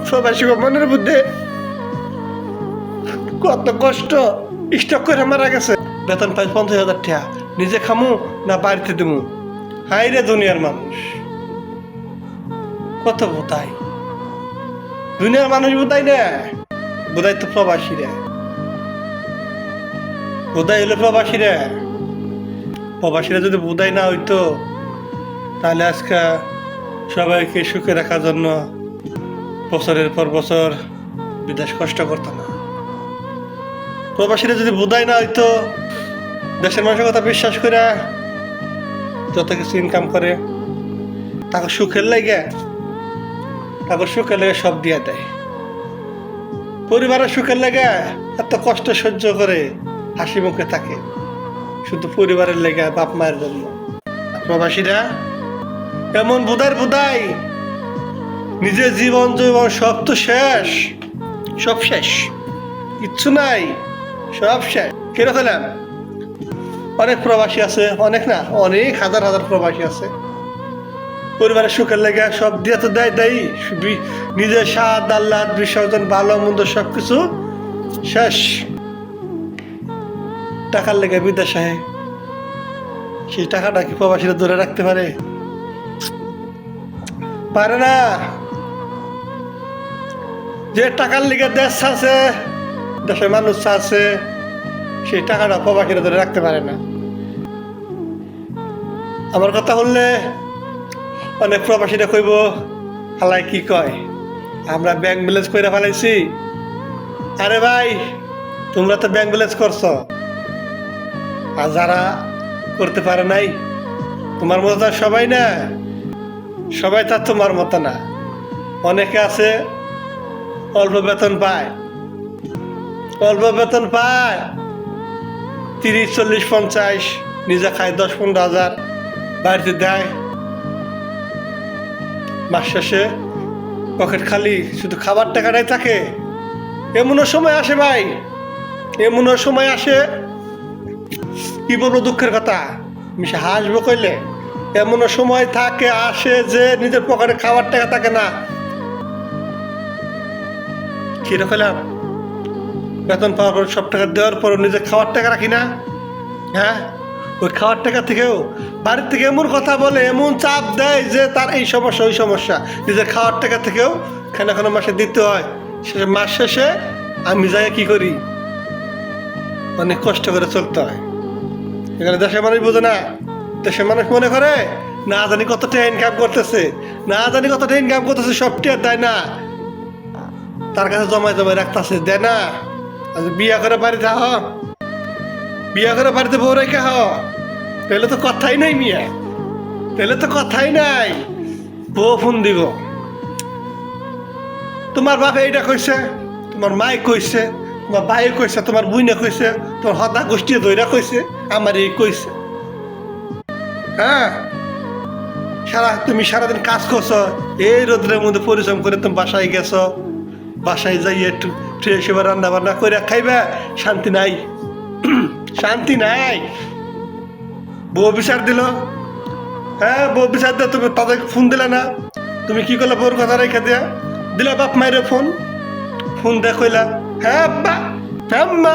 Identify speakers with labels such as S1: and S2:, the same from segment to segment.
S1: প্রবাসী মনের মধ্যে কত কষ্ট। স্টক করে মারা গেছে, বেতন পাই 50,000 টাকা, নিজে খামু না বাড়িতে দেবো। হাই রে দুনিয়ার মানুষ, কত বোধাই দুনিয়ার মানুষ, বোধাই না বোধাই তো প্রবাসীরা, বোধাই হলো প্রবাসীরা। প্রবাসীরা যদি বোধাই না হইতো তাহলে আজকে সবাইকে সুখে রাখার জন্য বছরের পর বছর বিদেশ কষ্ট করতো না। প্রবাসীরা যদি বোধাই না হইতো, দেশের মানুষের কথা বিশ্বাস করে যত কিছু ইনকাম করে তাকে সুখের লাগে, তাকে সুখের লাগে সব দিয়ে দেয়। পরিবারের সুখের লাগে এত কষ্ট সহ্য করে হাসি মুখে থাকে, শুধু পরিবারের লেগে, বাপ মায়ের জন্য। প্রবাসীরা এমন বোধাই নিজের জীবন সব তো শেষ, সব শেষ, কিচ্ছু নাই, সব শেষ। কিরকম অনেক প্রবাসী আছে, অনেক না অনেক হাজার হাজার প্রবাসী আছে, পরিবারের সুখের লেগে সব দিয়ে তো দেয়, নিজের স্বাদ আহ্লাদ বিসর্জন ভালো মন্দ সবকিছু শেষ। টাকার লেগে বিদেশে, সেই টাকাটা কি প্রবাসীরা ধরে রাখতে পারে? পারে না। যে টাকার লেগে দেশ আছে, দেশের মানুষ আছে, সেই টাকাটা প্রবাসীরা ধরে রাখতে পারে না। আমার কথা বললে অনেক প্রবাসীরা কইব, হালাই কি কয়, আমরা ব্যাংক ব্যালেন্স করে ফেলাইছি। আরে ভাই, তোমরা তো ব্যাংক ব্যালেন্স করছো, আর যারা করতে পারে নাই, তোমার মতো তার সবাই না, সবাই তার তোমার মতো না। অনেকে আছে অল্প বেতন পায়, 30, 40, 50, নিজে খায় 10-15 হাজার, বাড়িতে দেয়। মাস শেষে পকেট খালি, শুধু খাবার টাকাটাই থাকে। এমনও সময় আসে ভাই, এমনও সময় আসে, কি বলবো দুঃখের কথা, আমি সে হাসবো কইলে। এমনও সময় থাকে আসে যে নিজের পকেটে খাবার টাকা থাকে না। কিরকম বেতন পাওয়ার পর সব টাকা দেওয়ার পর নিজের খাওয়ার টাকা রাখি না? হ্যাঁ, ওই খাওয়ার টাকা থেকেও বাড়ির থেকে এমন কথা বলে, এমন চাপ দেয় যে তার এই সমস্যা ওই সমস্যা, নিজের খাওয়ার টাকা থেকেও খানা মাসে দিতে হয়। শেষে মাস শেষে আমি যাই কি করি, অনেক কষ্ট করে চলতে হয়। এখানে দেশের মানুষ বোঝে না, দেশের মানুষ মনে করে না জানি কতটা ইনকাম করতেছে, সবটি আর দেয় না, তার কাছে জমায় রাখতেছে, দেয় না। বিয়া করে বাড়িতে বিয়া করে বাড়িতে বউ রেখে তাহলে তো কথাই নাই মিয়া, তাহলে তো কথাই নাই। বউ ফোন দিব, তোমার বাপে এইটা কইছে, তোমার মাই কইছে, তোমার ভাই কইছে, তোমার বুইনে কইছে, তোমার হতা গোষ্ঠী দইরা কইছে, আমার এই কইছে। হ্যাঁ, তুমি সারাদিন কাজ করছো, এই রোদ্রের মধ্যে পরিশ্রম করে তুমি বাসায় গেছো, বাসায় যাই একটু ফ্রেশ হয়ে রান্না বান্না করে খাইবা, শান্তি নাই, শান্তি নাই। বউ বিচার দিল, হ্যাঁ বউ বিচার দিয়ে তুমি তাদেরকে ফোন দিলে না, তুমি কি করলে বউর কথা রেখে দিলা বাপ মায়ের ফোন দিয়ে কইলা, হ্যাঁ আব্বা, হ্যাঁ আম্মা,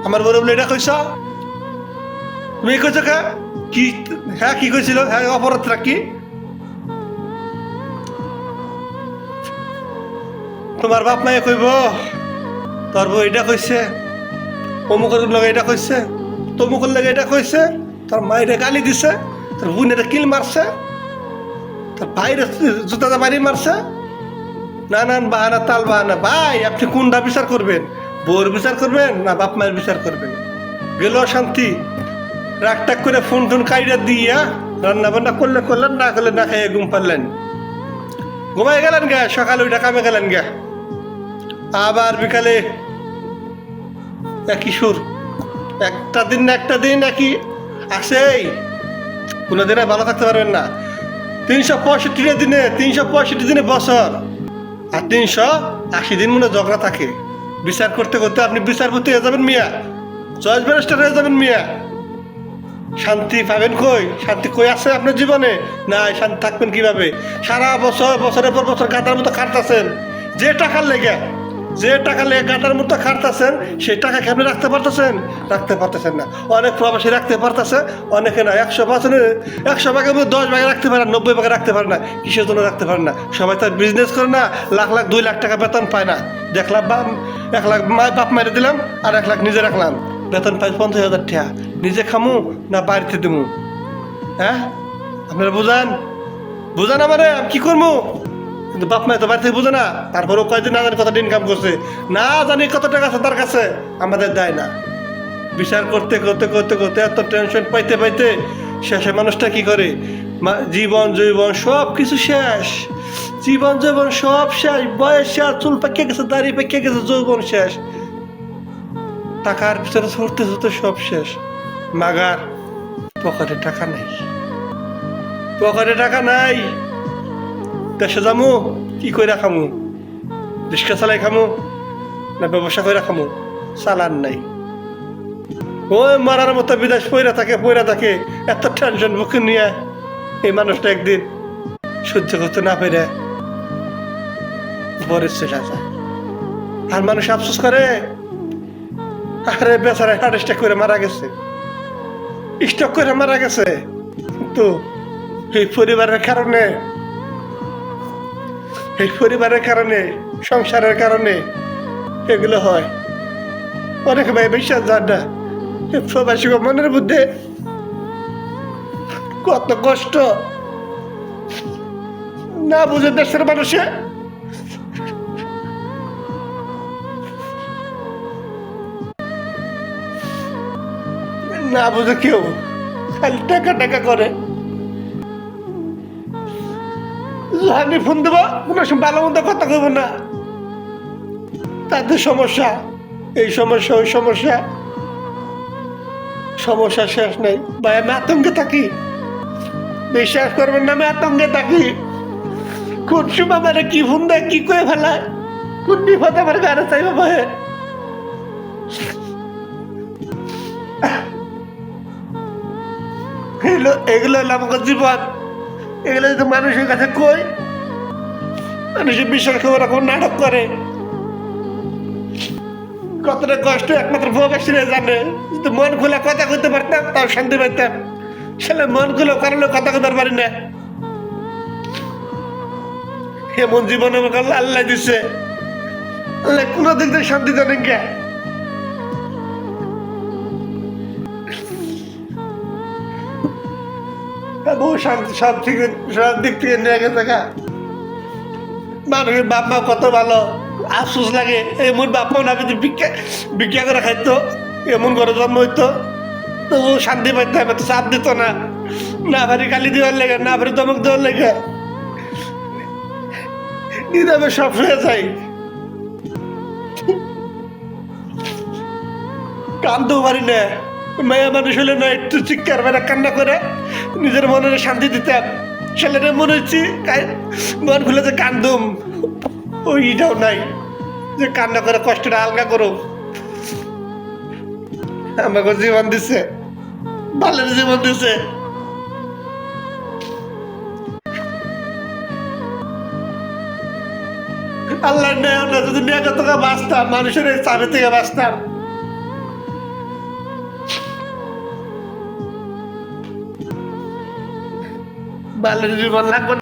S1: আমার বড় বলে এটা কইছ, তুমি কইছ কি? হ্যাঁ কি কইছিল? হ্যাঁ অপরাধটা কি? তোমার বাপ মায়ে কইব তোর বউ এটা কইছে, অমুকের লগে এটা কইছে, তমুকের লগে এটা কইছে, তোর মায়েরা গালি দিছে, তোর বোনের কিল মারছে, তোর ভাইয়ের জুতাটা বাড়ি মারছে, নানান বাহানা তাল বাহানা। ভাই আপনি কোনটা বিচার করবেন? বউর বিচার করবেন না বাপ মায়ের বিচার করবেন? গেল শান্তি, রাগ টাক করে ফোন কাইরা দিয়া রান্না বান্না করলেন, না করলে না খাইয়ে ঘুম পারলেন, ঘুমাই গেলেন গে, সকালে ওইটা কামে গেলেন গে, আবার বিকালে একই সুর, একটা দিন একই আসেই, কোনোদিনে ভালো থাকতে পারবেন না। 365 দিনে বছর, আর 380 দিন মনে ঝগড়া থাকে। বিচার করতে করতে আপনি বিচারপতি হয়ে যাবেন মিয়া, জজ ব্যারিস্টার হয়ে যাবেন মিয়া। শান্তি পাবেন কই? শান্তি কই আছে আপনার জীবনে? না, শান্তি থাকবেন কিভাবে? সারা বছর বছরের পর বছর গাদার মতো খাটতেছেন, যে টাকার লেগে গাদার মতো খাটতেছেন, সেই টাকা কি আপনি রাখতে পারতেছেন? রাখতে পারতেছেন না। অনেক প্রবাসী রাখতে পারতেছে, অনেকে না। 100 ভাগের মধ্যে 10 ভাগে রাখতে পারে, 90 ভাগে রাখতে পারে না। কিসের জন্য রাখতে পারে না? সবাই তার বিজনেস করে না, লাখ লাখ 2 লাখ টাকা বেতন পায় না। 1 লাখ বাপ মাইরে দিলাম, আর 1 লাখ নিজে রাখলাম, বেতন পাই 50,000 টাকা। নিজে খামু না বাড়িতে দেবো? হ্যাঁ, আপনারা বুঝান আমারে, আমি কি করবো? কিন্তু বাপ মায় তো বাড়িতে বুঝে না, তারপরেও কয়দিন না জানি কত ইনকাম করছে, না জানি কত টাকা আছে তার কাছে, আমাদের দেয় না। বিচার করতে করতে করতে করতে এত টেনশন পাইতে পাইতে শেষে মানুষটা কি করে? জীবন জৈবন সব কিছু শেষ, জীবন জৈবন সব শেষ, বয়স শেষ, চুল পাকিয়ে গেছে, দাড়ি পাকিয়ে গেছে, যৌবন শেষ, টাকার পিছনে ছুটতে ছুটতে সব শেষ। মাগার পকেটে টাকা নাই, দেশে যামু কি কইরা খামু? রিক্সা চালাই খামু না ব্যবসা কইরা খামু? চালান নাই, ওই মারার মতো বিদেশ পইরা থাকে। এত টেনশন বুকে নিয়ে এই মানুষটা একদিন সহ্য করতে না পেরে বরে চলে যায়। আর মানুষ আফসোস করে, আরে বেচারা হার্ট অ্যাটাক করে মারা গেছে, স্ট্রোক করে মারা গেছে। কিন্তু এই পরিবারের কারণে সংসারের কারণে এগুলো হয়। অনেক ভাই বিশ্বাস যান না, প্রবাসী মনের মধ্যে কত কষ্ট না বুঝে দেশের মানুষে না বুঝে কেউ খালি টাকা করে। আমি ফোন দেবো, কোনো ভালো মন্দ কথা কইব না, তাদের সমস্যা, এই সমস্যা ওই সমস্যা শেষ নাই ভাই। আমি আতঙ্কে থাকি, বিশ্বাস করবেন না, আমি আতঙ্কে থাকি। কোন সময় আমার কি ফোন দেয়, কি করে ফেলায়, কোন বিপদ আমার গাড়ি চাইবে ভাই। এগুলো হলো আমার জীবন। এগুলো যদি মানুষের কাছে কই, মানুষের বিশ্বাস করে রাখুন, নাটক করে। কতটা কষ্ট একমাত্র প্রবাসীরা জানে। যদি মন খুলে কথা কইতে পারতাম তাও শান্তি পাইতাম, সেটা মন খুলে কারণে কথা কইতে পারি না। এমন জীবন আমাকে আল্লাহ দিচ্ছে, আল্লাহ কোনো দিক দিয়ে শান্তি জানেন কে? বহু শান্তি সব দিক থেকে নিয়ে গেছে। মানুষের বাপ মা কত ভালো, আফসোস লাগে এমন বাপ মা না যদি ভিক্ষা করে খাইতো, এমন করে জন্ম হইতো, তবু শান্তি পাইতাম, এত চাপ দিত না, না ভারি গালি দেওয়ার লেগে, না ভারি দমক দেওয়ার লেগে, নিরামে সব হয়ে যায়। কান্দতেও পারি না, মেয়ে মানুষ হলে না একটু চিৎকার বেড়া কান্না করে নিজের মনের শান্তি দিতাম। ছেলেটা মনে হচ্ছে মন খুলে যে কান্দুম, ওইটাও নাই যে কান্না করে কষ্টটা হালকা করো। আমাকে জীবন দিছে, ভালোর জীবন দিছে। আল্লাহ নেয় না, যদি নিয়ে থেকে বাঁচতাম, মানুষের এই চাপে থেকে বাঁচতাম। ভালোর জীবন লাগবে।